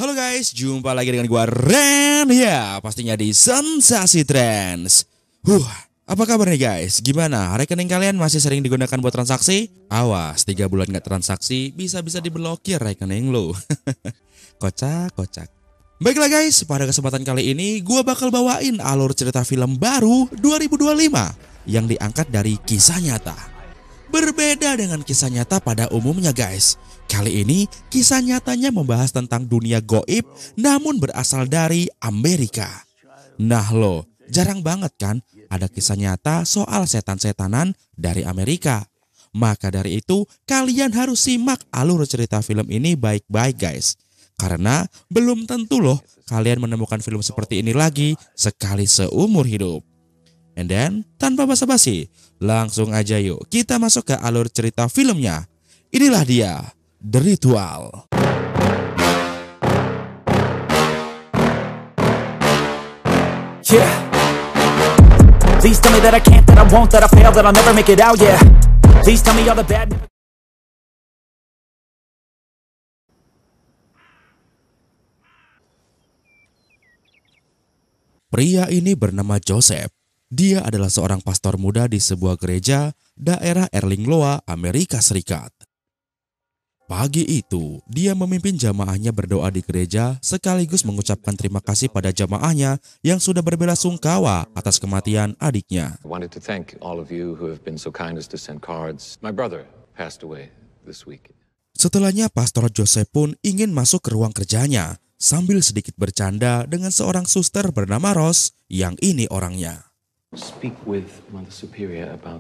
Halo guys, jumpa lagi dengan gua Ren ya, pastinya di Sensasi Trends. Apa kabar nih guys? Gimana? Rekening kalian masih sering digunakan buat transaksi? Awas, 3 bulan nggak transaksi, bisa-bisa diblokir rekening lo. Kocak. Baiklah guys, pada kesempatan kali ini gua bakal bawain alur cerita film baru 2025 yang diangkat dari kisah nyata. Berbeda dengan kisah nyata pada umumnya guys. Kali ini kisah nyatanya membahas tentang dunia goib namun berasal dari Amerika. Nah lo, jarang banget kan ada kisah nyata soal setan-setanan dari Amerika. Maka dari itu kalian harus simak alur cerita film ini baik-baik guys. Karena belum tentu loh kalian menemukan film seperti ini lagi sekali seumur hidup. And then, tanpa basa-basi, langsung aja yuk kita masuk ke alur cerita filmnya. Inilah dia, The Ritual. Yeah. Please tell me that I can't, that I won't, that I fail, that I'll never make it out, yeah. Please tell me all the bad. Pria ini bernama Joseph. Dia adalah seorang pastor muda di sebuah gereja daerah Erlingloa, Amerika Serikat. Pagi itu, dia memimpin jamaahnya berdoa di gereja sekaligus mengucapkan terima kasih pada jamaahnya yang sudah berbelasungkawa atas kematian adiknya. I wanted to thank all of you who have been so kind as to send cards. My brother passed away this week. Setelahnya, Pastor Joseph pun ingin masuk ke ruang kerjanya sambil sedikit bercanda dengan seorang suster bernama Rose yang ini orangnya. Speak with Mother Superior about.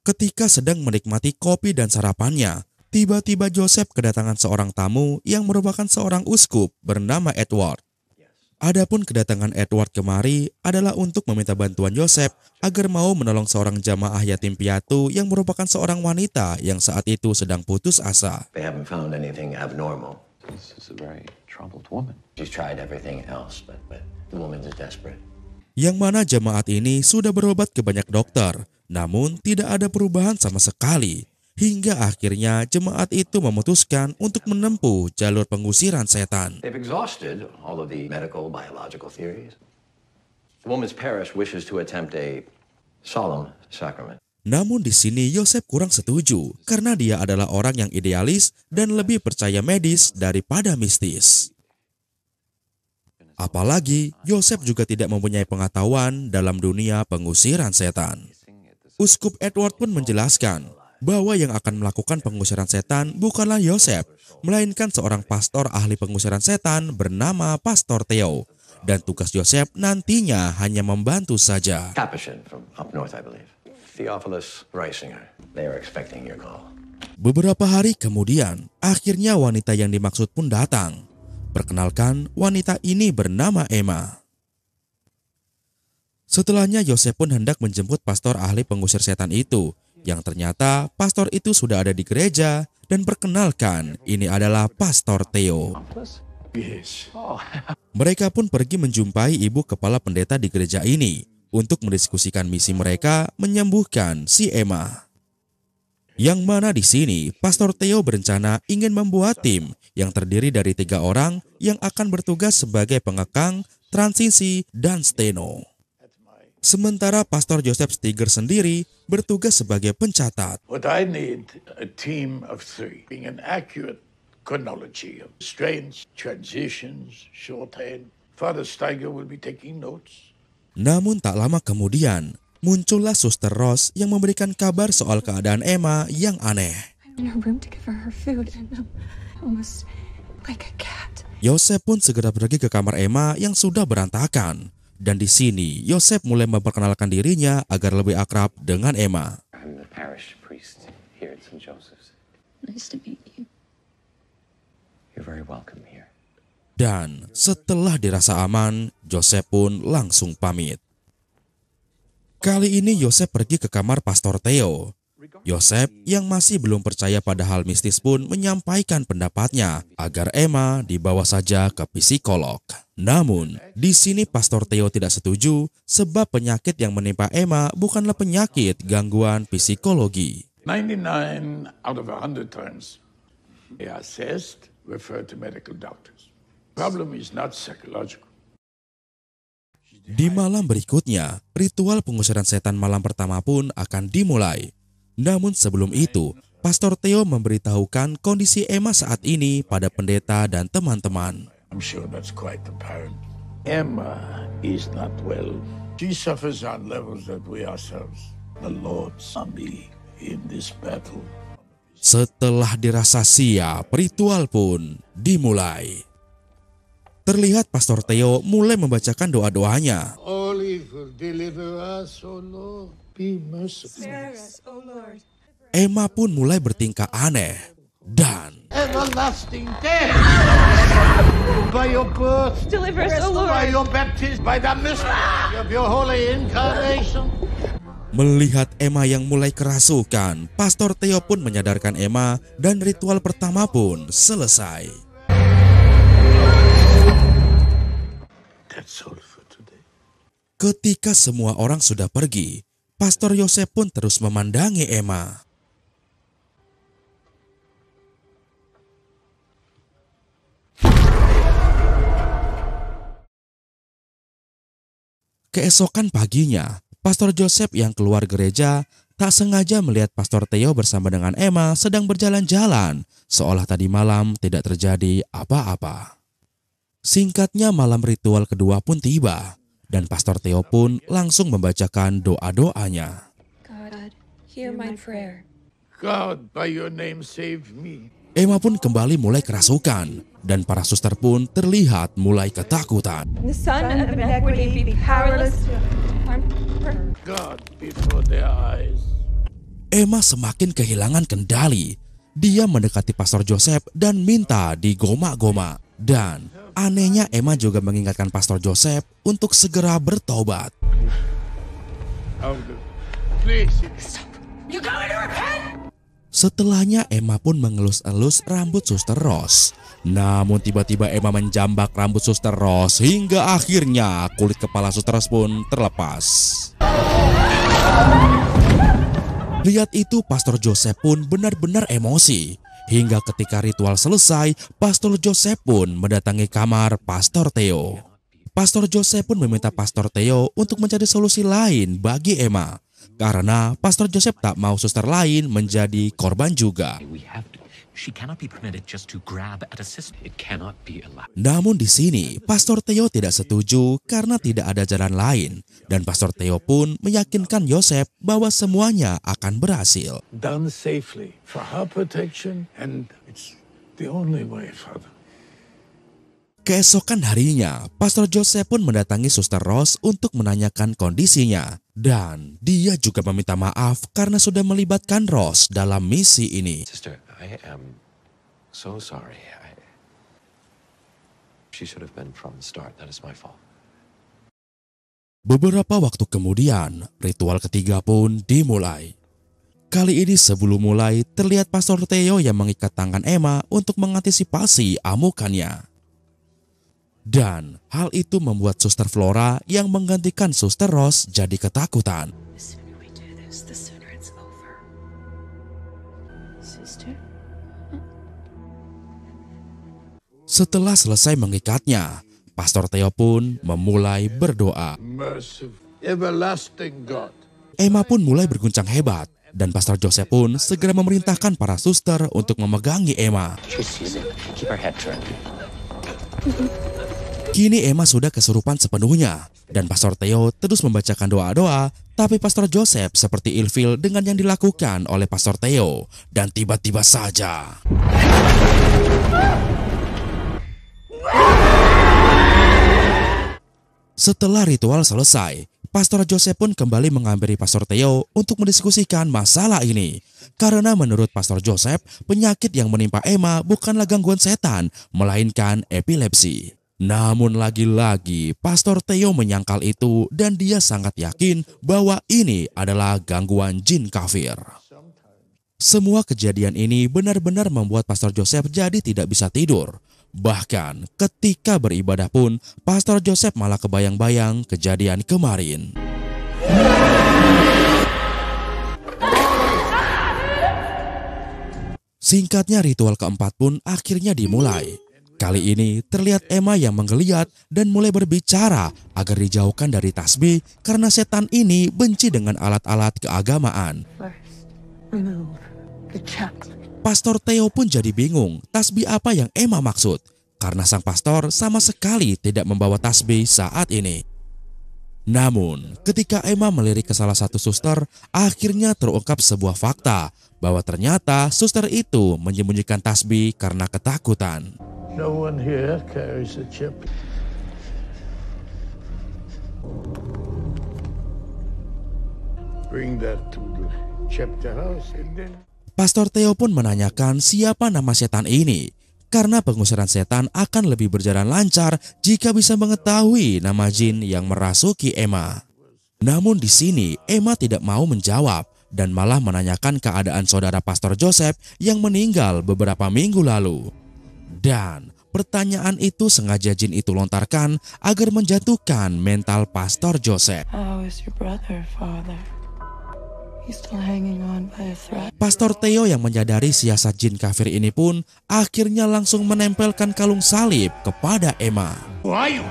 Ketika sedang menikmati kopi dan sarapannya, tiba-tiba Joseph kedatangan seorang tamu yang merupakan seorang uskup bernama Edward. Adapun kedatangan Edward kemari adalah untuk meminta bantuan Joseph agar mau menolong seorang jamaah yatim piatu yang merupakan seorang wanita yang saat itu sedang putus asa. They haven't found anything abnormal. This is a very troubled woman. She's tried everything else, but the woman is desperate. Yang mana jemaat ini sudah berobat ke banyak dokter, namun tidak ada perubahan sama sekali. Hingga akhirnya jemaat itu memutuskan untuk menempuh jalur pengusiran setan. They've exhausted all of the medical, biological theories. The woman's parish wishes to attempt a solemn sacrament. Namun di sini Joseph kurang setuju karena dia adalah orang yang idealis dan lebih percaya medis daripada mistis. Apalagi Joseph juga tidak mempunyai pengetahuan dalam dunia pengusiran setan. Uskup Edward pun menjelaskan bahwa yang akan melakukan pengusiran setan bukanlah Joseph, melainkan seorang pastor ahli pengusiran setan bernama Pastor Theo. Dan tugas Joseph nantinya hanya membantu saja. Capuchin from up north, I believe. Theophilus Reisinger. They are expecting your call. Beberapa hari kemudian, akhirnya wanita yang dimaksud pun datang. Perkenalkan, wanita ini bernama Emma. Setelahnya Joseph pun hendak menjemput pastor ahli pengusir setan itu, yang ternyata pastor itu sudah ada di gereja dan perkenalkan ini adalah Pastor Theo. Mereka pun pergi menjumpai ibu kepala pendeta di gereja ini untuk mendiskusikan misi mereka menyembuhkan si Emma. Yang mana di sini Pastor Theo berencana ingin membuat tim yang terdiri dari 3 orang yang akan bertugas sebagai pengekang, transisi, dan steno. Sementara Pastor Joseph Stiger sendiri bertugas sebagai pencatat. What I need, a team of 3, being an accurate chronology of strains, transitions, shorthand. Father Steiger will be taking notes. Namun tak lama kemudian, muncullah Suster Rose yang memberikan kabar soal keadaan Emma yang aneh. In her room to give her food and almost like a cat. Joseph pun segera pergi ke kamar Emma yang sudah berantakan. Dan di sini, Joseph mulai memperkenalkan dirinya agar lebih akrab dengan Emma. I'm the parish priest here at St. Joseph's. Nice to meet you. You're very welcome here. Dan setelah dirasa aman, Joseph pun langsung pamit. Kali ini Joseph pergi ke kamar Pastor Theo. Joseph yang masih belum percaya pada hal mistis pun menyampaikan pendapatnya agar Emma dibawa saja ke psikolog. Namun, di sini Pastor Theo tidak setuju sebab penyakit yang menimpa Emma bukanlah penyakit gangguan psikologi. 99 out of 100 times, They are assessed, referred to medical doctors. Problem is not psychological. Di malam berikutnya, ritual pengusiran setan malam pertama pun akan dimulai. Namun sebelum itu, Pastor Theo memberitahukan kondisi Emma saat ini pada pendeta dan teman-teman. I'm sure that's quite apparent. Emma is not well. She suffers on levels that we ourselves, the Lord's army, in this battle. Setelah dirasa siap, ritual pun dimulai. Terlihat Pastor Theo mulai membacakan doa-doanya. Holy, deliver us, O Lord. Be merciful. Emma pun mulai bertingkah aneh. Dan Everlasting death. By your birth, Deliver us, O Lord. by your baptism, by the mystery of your holy incarnation. melihat Emma yang mulai kerasukan, Pastor Theo pun menyadarkan Emma dan ritual pertama pun selesai. That's all for today. Ketika semua orang sudah pergi, Pastor Yosef pun terus memandangi Emma. Keesokan paginya, Pastor Joseph yang keluar gereja tak sengaja melihat Pastor Theo bersama dengan Emma sedang berjalan-jalan, seolah tadi malam tidak terjadi apa-apa. Singkatnya, malam ritual kedua pun tiba, dan Pastor Theo pun langsung membacakan doa-doanya. God, hear my prayer. God, by your name, save me. Emma pun kembali mulai kerasukan, dan para suster pun terlihat mulai ketakutan. The son of iniquity be powerless to harm her. God, before their eyes. Emma semakin kehilangan kendali. Dia mendekati Pastor Joseph dan minta digoma-goma. Dan anehnya Emma juga mengingatkan Pastor Joseph untuk segera bertobat. Please. You going to repent? Setelahnya Emma pun mengelus-elus rambut Suster Rose. Namun tiba-tiba Emma menjambak rambut Suster Rose hingga akhirnya kulit kepala Suster Rose pun terlepas. Lihat itu, Pastor Joseph pun benar-benar emosi. Hingga ketika ritual selesai, Pastor Joseph pun mendatangi kamar Pastor Theo. Pastor Joseph pun meminta Pastor Theo untuk mencari solusi lain bagi Emma. Karena Pastor Joseph tak mau suster lain menjadi korban juga. She cannot be permitted just to grab at a sister. It cannot be allowed. Namun di sini, Pastor Theo tidak setuju karena tidak ada jalan lain. Dan Pastor Theo pun meyakinkan Yosef bahwa semuanya akan berhasil. Done safely for her protection, and it's the only way, Father. Keesokan harinya, Pastor Joseph pun mendatangi Suster Rose untuk menanyakan kondisinya. Dan dia juga meminta maaf karena sudah melibatkan Rose dalam misi ini. Sister, I am so sorry. She should have been from the start. That is my fault. Beberapa waktu kemudian, ritual ketiga pun dimulai. Kali ini sebelum mulai, terlihat Pastor Theo yang mengikat tangan Emma untuk mengantisipasi amukannya. Dan hal itu membuat Suster Flora yang menggantikan Suster Rose jadi ketakutan. The sooner we do this, the sooner it's over. Sister? Setelah selesai mengikatnya, Pastor Theo pun memulai berdoa. Merciful, everlasting God. Emma pun mulai berguncang hebat, dan Pastor Joseph pun segera memerintahkan para suster untuk memegangi Emma. Keep her head turned. Kini Emma sudah kesurupan sepenuhnya, dan Pastor Theo terus membacakan doa-doa, tapi Pastor Joseph seperti ilfil dengan yang dilakukan oleh Pastor Theo, dan tiba-tiba saja setelah ritual selesai, Pastor Joseph pun kembali menghampiri Pastor Theo untuk mendiskusikan masalah ini. Karena menurut Pastor Joseph, penyakit yang menimpa Emma bukanlah gangguan setan, melainkan epilepsi. Namun lagi-lagi Pastor Theo menyangkal itu dan dia sangat yakin bahwa ini adalah gangguan jin kafir. Semua kejadian ini benar-benar membuat Pastor Joseph jadi tidak bisa tidur. Bahkan ketika beribadah pun, Pastor Joseph malah kebayang-bayang kejadian kemarin. Singkatnya ritual keempat pun akhirnya dimulai. Kali ini terlihat Emma yang menggeliat dan mulai berbicara agar dijauhkan dari tasbih karena setan ini benci dengan alat-alat keagamaan. First, remove the chaplet. Pastor Theo pun jadi bingung tasbih apa yang Emma maksud karena sang pastor sama sekali tidak membawa tasbih saat ini. Namun ketika Emma melirik ke salah satu suster, akhirnya terungkap sebuah fakta bahwa ternyata suster itu menyembunyikan tasbih karena ketakutan. No one here carries a chip. Bring that to the chapter house and then... Pastor Theo pun menanyakan siapa nama setan ini, karena pengusiran setan akan lebih berjalan lancar jika bisa mengetahui nama jin yang merasuki Emma. Namun di sini Emma tidak mau menjawab dan malah menanyakan keadaan saudara Pastor Joseph yang meninggal beberapa minggu lalu. Dan pertanyaan itu sengaja jin itu lontarkan agar menjatuhkan mental Pastor Joseph. How is your brother, Father? He's still hanging on by a thread. Pastor Theo yang menyadari siasat jin kafir ini pun akhirnya langsung menempelkan kalung salib kepada Emma. Who are you?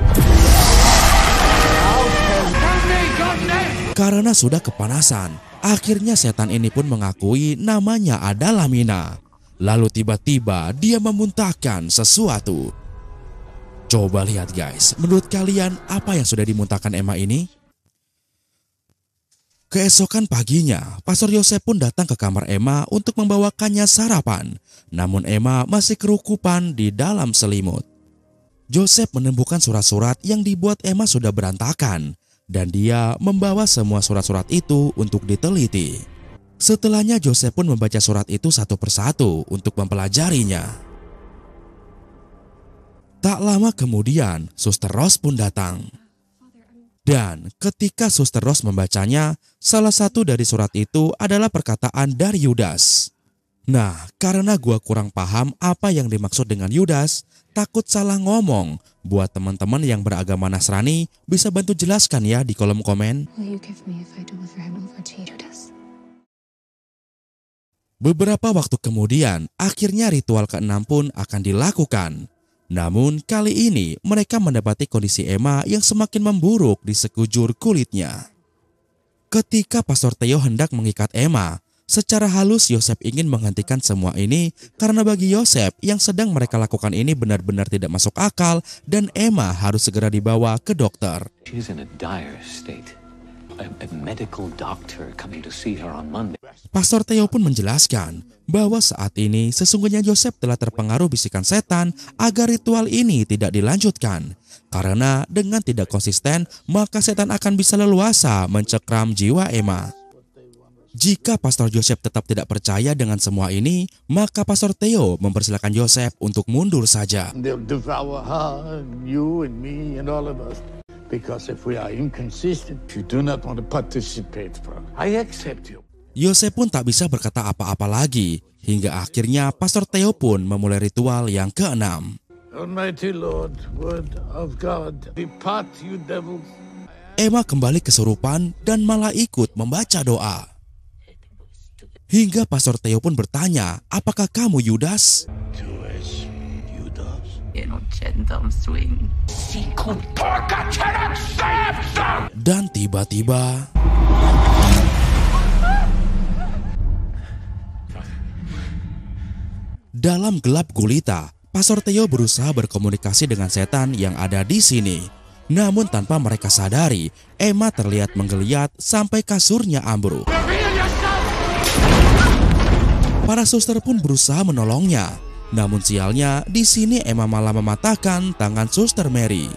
Karena sudah kepanasan, akhirnya setan ini pun mengakui namanya adalah Mina. Lalu tiba-tiba dia memuntahkan sesuatu. Coba lihat guys, menurut kalian apa yang sudah dimuntahkan Emma ini? Keesokan paginya, Pastor Joseph pun datang ke kamar Emma untuk membawakannya sarapan. Namun Emma masih kerukupan di dalam selimut. Joseph menemukan surat-surat yang dibuat Emma sudah berantakan. Dan dia membawa semua surat-surat itu untuk diteliti. Setelahnya Joseph pun membaca surat itu satu persatu untuk mempelajarinya. Tak lama kemudian, Suster Rose pun datang. Dan ketika Suster Rose membacanya, salah satu dari surat itu adalah perkataan dari Yudas. Nah, karena gua kurang paham apa yang dimaksud dengan Yudas, takut salah ngomong. Buat teman-teman yang beragama Nasrani, bisa bantu jelaskan ya di kolom komen. Will you give me if I deliver him over to Judas? Beberapa waktu kemudian, akhirnya ritual ke-6 pun akan dilakukan. Namun kali ini mereka mendapati kondisi Emma yang semakin memburuk di sekujur kulitnya. Ketika Pastor Theo hendak mengikat Emma, secara halus Joseph ingin menghentikan semua ini karena bagi Joseph yang sedang mereka lakukan ini benar-benar tidak masuk akal dan Emma harus segera dibawa ke dokter. She's in a dire state. A medical doctor coming to see her on Monday. Pastor Theo pun menjelaskan bahwa saat ini sesungguhnya Joseph telah terpengaruh bisikan setan agar ritual ini tidak dilanjutkan. Karena dengan tidak konsisten, maka setan akan bisa leluasa mencekram jiwa Emma. Jika Pastor Joseph tetap tidak percaya dengan semua ini, maka Pastor Theo mempersilakan Joseph untuk mundur saja. They'll devour her, and you and me and all of us. Because if we are inconsistent, you do not want to participate. I accept you. Joseph pun tak bisa berkata apa-apa lagi, hingga akhirnya Pastor Theo pun memulai ritual yang ke-6. Almighty Lord, word of God, depart you devils. Emma kembali kesurupan dan malah ikut membaca doa. Hingga Pastor Theo pun bertanya, apakah kamu Yudas? Dan tiba-tiba dalam gelap gulita, Pastor Theo berusaha berkomunikasi dengan setan yang ada di sini. Namun tanpa mereka sadari, Emma terlihat menggeliat sampai kasurnya ambruk. Para suster pun berusaha menolongnya. Namun sialnya, di sini Emma malah mematahkan tangan Suster Mary.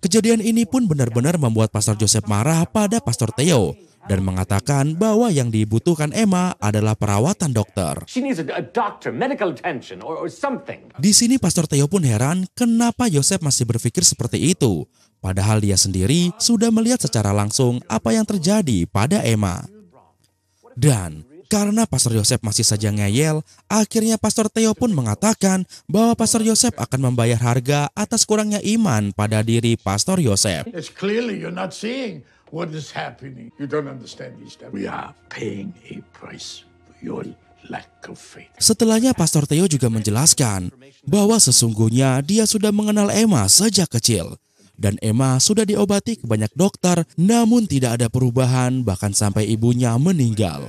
Kejadian ini pun benar-benar membuat Pastor Joseph marah pada Pastor Theo dan mengatakan bahwa yang dibutuhkan Emma adalah perawatan dokter. She needs a doctor, medical attention, or something. Di sini Pastor Theo pun heran kenapa Joseph masih berpikir seperti itu. Padahal dia sendiri sudah melihat secara langsung apa yang terjadi pada Emma. Dan karena Pastor Joseph masih saja ngeyel, akhirnya Pastor Theo pun mengatakan bahwa Pastor Joseph akan membayar harga atas kurangnya iman pada diri Pastor Joseph. It's clearly you're not seeing what is happening. You don't understand this. We are paying a price for your lack of faith. Setelahnya Pastor Theo juga menjelaskan bahwa sesungguhnya dia sudah mengenal Emma sejak kecil. Dan Emma sudah diobati ke banyak dokter, namun tidak ada perubahan bahkan sampai ibunya meninggal.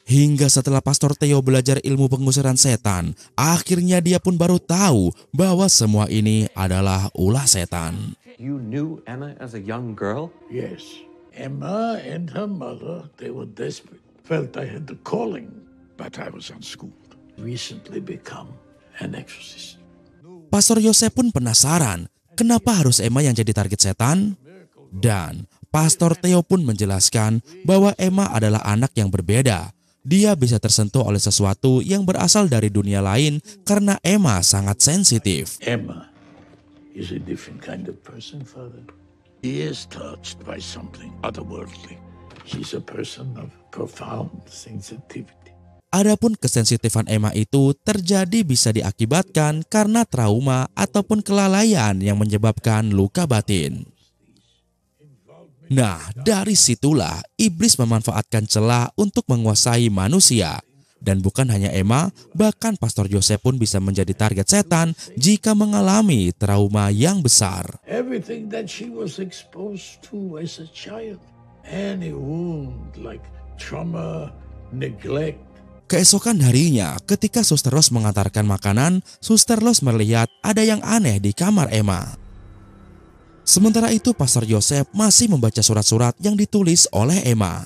Hingga setelah Pastor Theo belajar ilmu pengusiran setan, akhirnya dia pun baru tahu bahwa semua ini adalah ulah setan. You knew Emma as a young girl? Yes, Emma and her mother, they were desperate. Felt I had the calling, but I was unschooled. Recently become an exorcist. Pastor Yosef pun penasaran, kenapa harus Emma yang jadi target setan? Dan Pastor Theo pun menjelaskan bahwa Emma adalah anak yang berbeda. Dia bisa tersentuh oleh sesuatu yang berasal dari dunia lain karena Emma sangat sensitif. Emma is a different kind of person, Father. He is touched by something otherworldly. She's a person of profound sensitivity. Adapun kesensitifan Emma itu terjadi bisa diakibatkan karena trauma ataupun kelalaian yang menyebabkan luka batin. Nah, dari situlah iblis memanfaatkan celah untuk menguasai manusia. Dan bukan hanya Emma, bahkan Pastor Yosef pun bisa menjadi target setan jika mengalami trauma yang besar. Everything that she was exposed to as a child, any wound like trauma, neglect. Keesokan harinya, ketika Suster Rose mengantarkan makanan, Suster Rose melihat ada yang aneh di kamar Emma. Sementara itu Pastor Yosef masih membaca surat-surat yang ditulis oleh Emma.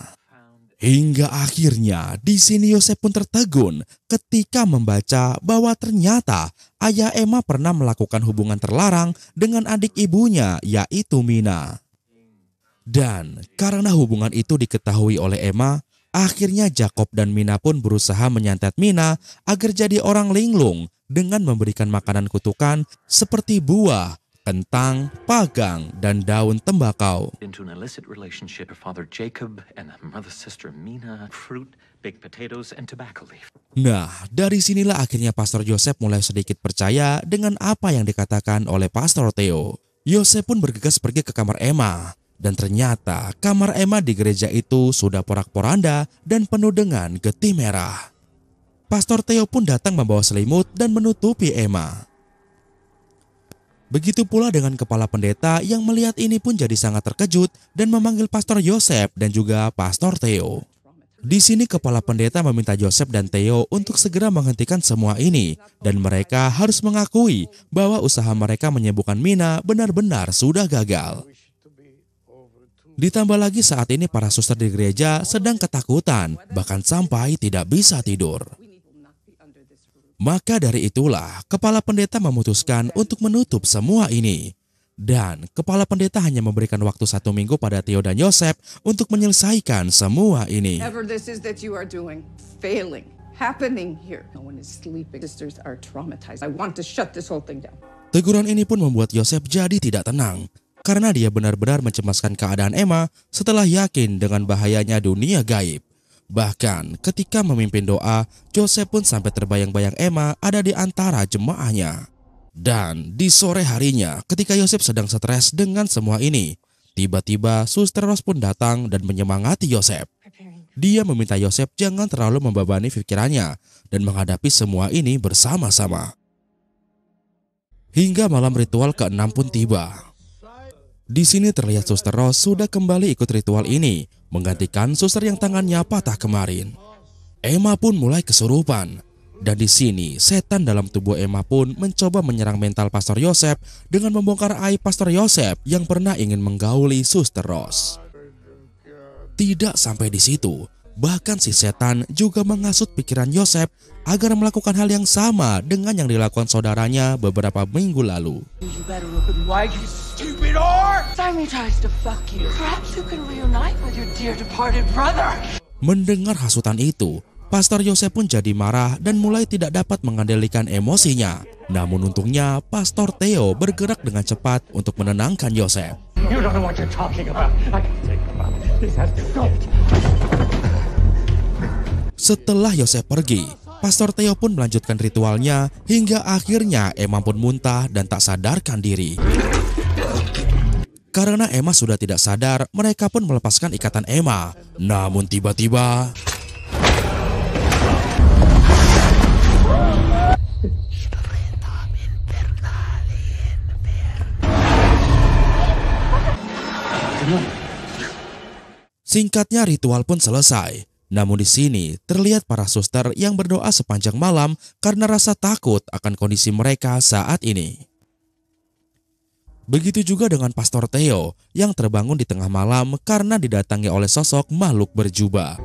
Hingga akhirnya di sini Yosef pun tertegun ketika membaca bahwa ternyata ayah Emma pernah melakukan hubungan terlarang dengan adik ibunya yaitu Mina. Dan karena hubungan itu diketahui oleh Emma, akhirnya Jacob dan Mina pun berusaha menyantet Mina agar jadi orang linglung dengan memberikan makanan kutukan seperti buah, kentang, pagang, dan daun tembakau. Into an illicit relationship with Father Jacob and mother sister Mina, fruit, baked potatoes, and tobacco leaf. Nah, dari sinilah akhirnya Pastor Yosef mulai sedikit percaya dengan apa yang dikatakan oleh Pastor Theo. Yosef pun bergegas pergi ke kamar Emma. Dan ternyata kamar Emma di gereja itu sudah porak-poranda dan penuh dengan getih merah. Pastor Theo pun datang membawa selimut dan menutupi Emma. Begitu pula dengan kepala pendeta yang melihat ini pun jadi sangat terkejut dan memanggil Pastor Yosef dan juga Pastor Theo. Di sini kepala pendeta meminta Yosef dan Theo untuk segera menghentikan semua ini dan mereka harus mengakui bahwa usaha mereka menyembuhkan Mina benar-benar sudah gagal. Ditambah lagi saat ini para suster di gereja sedang ketakutan bahkan sampai tidak bisa tidur. Maka dari itulah, kepala pendeta memutuskan untuk menutup semua ini. Dan kepala pendeta hanya memberikan waktu 1 minggu pada Theo dan Yosef untuk menyelesaikan semua ini. Whatever this is that you are doing, failing, happening here. No one is sleeping. Sisters are traumatized. I want to shut this whole thing down. Teguran ini pun membuat Yosef jadi tidak tenang. Karena dia benar-benar mencemaskan keadaan Emma setelah yakin dengan bahayanya dunia gaib. Bahkan ketika memimpin doa, Yosef pun sampai terbayang-bayang Emma ada di antara jemaahnya. Dan di sore harinya ketika Yosef sedang stres dengan semua ini, tiba-tiba Suster Rose pun datang dan menyemangati Yosef. Dia meminta Yosef jangan terlalu membebani pikirannya dan menghadapi semua ini bersama-sama. Hingga malam ritual ke-6 pun tiba. Di sini terlihat Suster Rose sudah kembali ikut ritual ini, menggantikan suster yang tangannya patah kemarin. Emma pun mulai kesurupan. Dan di sini setan dalam tubuh Emma pun mencoba menyerang mental Pastor Yosef dengan membongkar aib Pastor Yosef yang pernah ingin menggauli Suster Rose. Tidak sampai di situ, bahkan si setan juga menghasut pikiran Yosef agar melakukan hal yang sama dengan yang dilakukan saudaranya beberapa minggu lalu. You better open wide, you stupid whore! Simon tries to fuck you. Perhaps you can reunite with your dear departed brother. Mendengar hasutan itu, Pastor Yosef pun jadi marah dan mulai tidak dapat mengendalikan emosinya. Namun untungnya, Pastor Theo bergerak dengan cepat untuk menenangkan Yosef. You don't know what you're talking about. I can take him out. This has to go. Setelah Yosef pergi, Pastor Theo pun melanjutkan ritualnya hingga akhirnya Emma pun muntah dan tak sadarkan diri. Karena Emma sudah tidak sadar, mereka pun melepaskan ikatan Emma. Namun tiba-tiba singkatnya ritual pun selesai. Namun di sini terlihat para suster yang berdoa sepanjang malam karena rasa takut akan kondisi mereka saat ini. Begitu juga dengan Pastor Theo yang terbangun di tengah malam karena didatangi oleh sosok makhluk berjubah.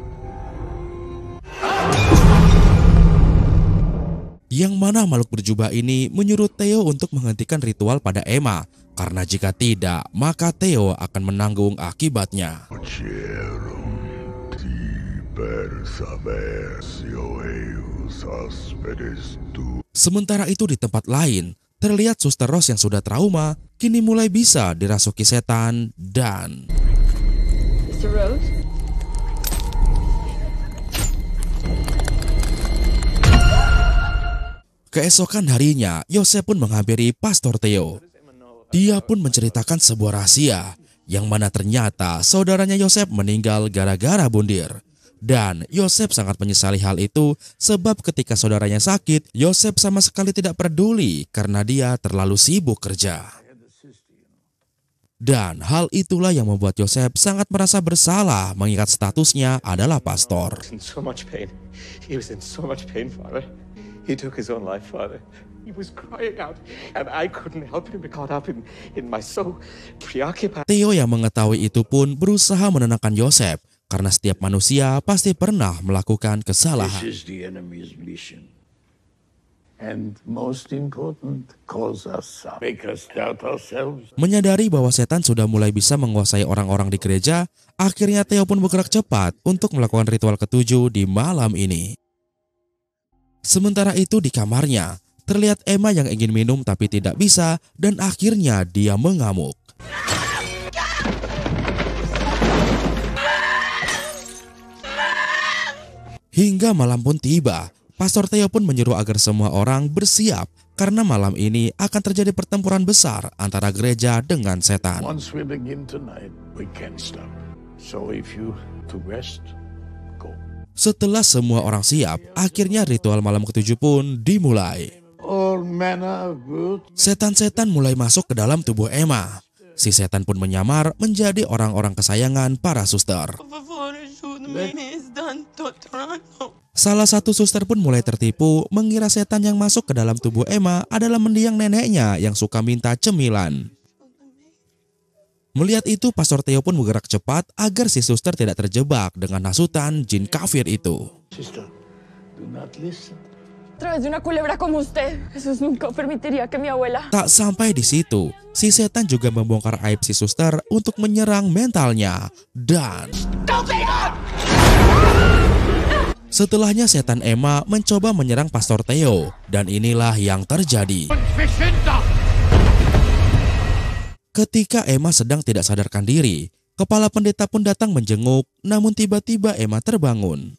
Yang mana makhluk berjubah ini menyuruh Theo untuk menghentikan ritual pada Emma, karena jika tidak, maka Theo akan menanggung akibatnya. Sementara itu di tempat lain, terlihat Suster Rose yang sudah trauma kini mulai bisa dirasuki setan dan Mr. Rose? keesokan harinya, Yosef pun menghampiri Pastor Theo. Dia pun menceritakan sebuah rahasia, yang mana ternyata saudaranya Yosef meninggal gara-gara bundir. Dan Yosef sangat menyesali hal itu sebab ketika saudaranya sakit, Yosef sama sekali tidak peduli karena dia terlalu sibuk kerja. Dan hal itulah yang membuat Yosef sangat merasa bersalah mengingat statusnya adalah pastor. He took his own life, Father. He was crying out, and I couldn't help him. Caught up in my so preoccupied. Theo yang mengetahui itu pun berusaha menenangkan Yosef, karena setiap manusia pasti pernah melakukan kesalahan. This is the enemy's mission. And most important, cause us up, make us doubt ourselves. Menyadari bahwa setan sudah mulai bisa menguasai orang-orang di gereja, akhirnya Theo pun bergerak cepat untuk melakukan ritual ketujuh di malam ini. Sementara itu di kamarnya, terlihat Emma yang ingin minum tapi tidak bisa dan akhirnya dia mengamuk. Hingga malam pun tiba, Pastor Theo pun menyuruh agar semua orang bersiap karena malam ini akan terjadi pertempuran besar antara gereja dengan setan. Once we begin tonight, we can't stop. So if you to rest, go. Setelah semua orang siap, akhirnya ritual malam ketujuh pun dimulai. Setan-setan mulai masuk ke dalam tubuh Emma. Si setan pun menyamar menjadi orang-orang kesayangan para suster. Salah satu suster pun mulai tertipu mengira setan yang masuk ke dalam tubuh Emma adalah mendiang neneknya yang suka minta cemilan. Melihat itu, Pastor Theo pun bergerak cepat agar si suster tidak terjebak dengan hasutan jin kafir itu. Sister, do not listen. Través de una culebra como usted, Jesús nunca permitiría que mi abuela. Tak sampai di situ, si setan juga membongkar aib si suster untuk menyerang mentalnya dan setelahnya setan Emma mencoba menyerang Pastor Theo dan inilah yang terjadi. Ketika Emma sedang tidak sadarkan diri, kepala pendeta pun datang menjenguk, namun tiba-tiba Emma terbangun.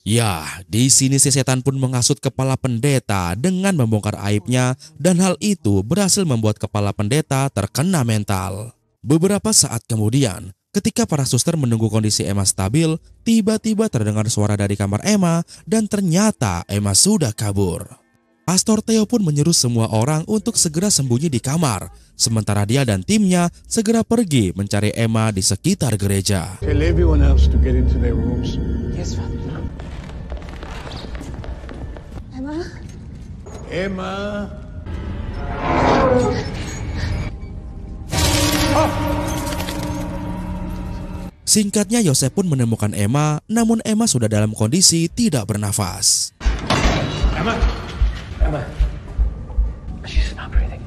Ya, di sini si setan pun menghasut kepala pendeta dengan membongkar aibnya dan hal itu berhasil membuat kepala pendeta terkena mental. Beberapa saat kemudian, ketika para suster menunggu kondisi Emma stabil, tiba-tiba terdengar suara dari kamar Emma dan ternyata Emma sudah kabur. Pastor Theo pun menyuruh semua orang untuk segera sembunyi di kamar, sementara dia dan timnya segera pergi mencari Emma di sekitar gereja. Tell everyone else to get into their rooms. Yes, Father. Emma. Singkatnya Yosef pun menemukan Emma, namun Emma sudah dalam kondisi tidak bernafas. Emma. She's not breathing.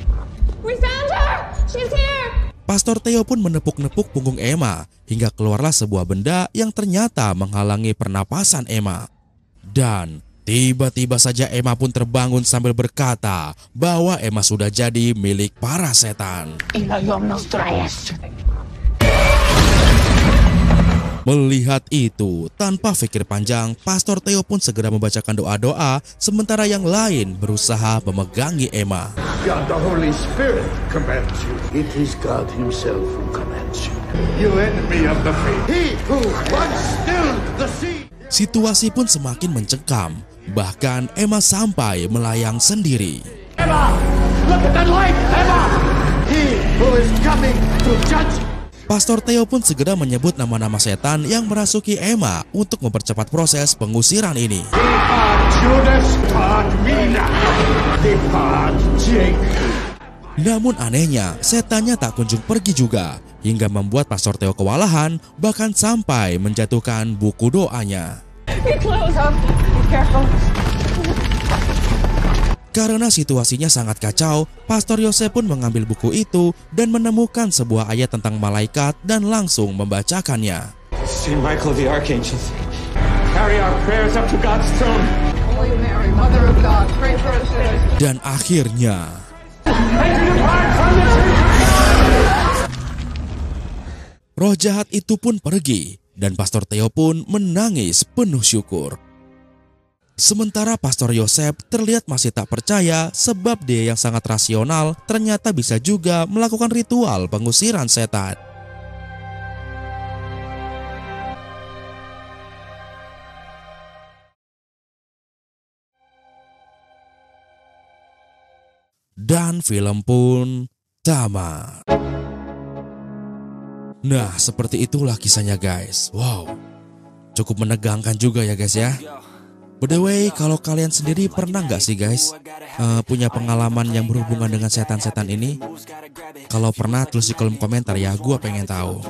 We found her! She's here! Pastor Theo pun menepuk-nepuk punggung Emma hingga keluarlah sebuah benda yang ternyata menghalangi pernapasan Emma. Dan tiba-tiba saja Emma pun terbangun sambil berkata bahwa Emma sudah jadi milik para setan. Melihat itu, tanpa pikir panjang, Pastor Theo pun segera membacakan doa-doa, sementara yang lain berusaha memegangi Emma. God the Holy Spirit commands you. It is God himself who commands you. You enemy of the faith. He who once stilled the sea. Situasi pun semakin mencekam. Bahkan Emma sampai melayang sendiri. Emma! Look at that light! Emma! He who is coming to judge. Pastor Theo pun segera menyebut nama-nama setan yang merasuki Emma untuk mempercepat proses pengusiran ini. Depart Judas, depart Mina, depart Jacob. Namun anehnya, setannya tak kunjung pergi juga, hingga membuat Pastor Theo kewalahan, bahkan sampai menjatuhkan buku doanya. Be close up. Be careful. Karena situasinya sangat kacau, Pastor Yosef pun mengambil buku itu dan menemukan sebuah ayat tentang malaikat dan langsung membacakannya. Saint Michael the Archangel, carry our prayers up to God's throne. Holy Mary, Mother of God, pray for us sinners. Dan akhirnya, roh jahat itu pun pergi dan Pastor Theo pun menangis penuh syukur. Sementara Pastor Yosef terlihat masih tak percaya sebab dia yang sangat rasional ternyata bisa juga melakukan ritual pengusiran setan. Dan film pun tamat. Nah, seperti itulah kisahnya guys. Wow, cukup menegangkan juga ya guys ya. By the way, kalau kalian sendiri pernah nggak sih guys punya pengalaman yang berhubungan dengan setan-setan ini? Kalau pernah tulis di kolom komentar ya, gue pengen tahu.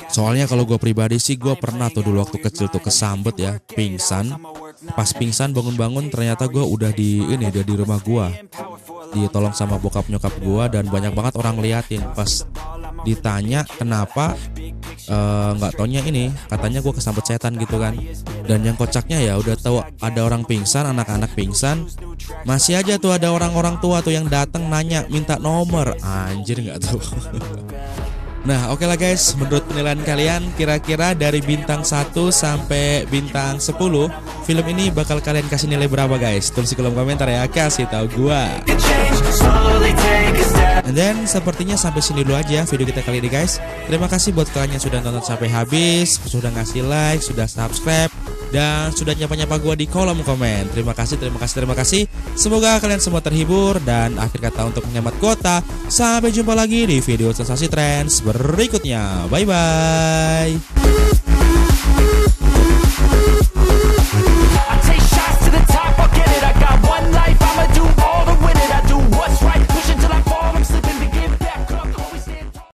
Soalnya kalau gue pribadi sih gue pernah tuh dulu waktu kecil tuh kesambet ya, pingsan. Pas pingsan bangun-bangun ternyata gue udah di rumah gue. Ditolong sama bokap nyokap gue dan banyak banget orang liatin. Pas ditanya kenapa, nggak taunya ini katanya gue kesambet setan gitu kan. Dan yang kocaknya ya udah tahu ada orang pingsan, anak-anak pingsan, masih aja tuh ada orang-orang tua tuh yang datang nanya minta nomor. Anjir nggak tuh. Nah oke lah guys, menurut penilaian kalian kira-kira dari bintang 1 sampai bintang 10 film ini bakal kalian kasih nilai berapa guys? Tulis di kolom komentar ya, kasih tahu gua. And then sepertinya sampai sini dulu aja video kita kali ini guys. Terima kasih buat kalian yang sudah nonton sampai habis, sudah ngasih like, sudah subscribe, dan sudah nyapa-nyapa gua di kolom komen. Terima kasih. Semoga kalian semua terhibur dan akhir kata untuk menghemat kuota. Sampai jumpa lagi di video Sensasi Trends berikutnya. Bye bye.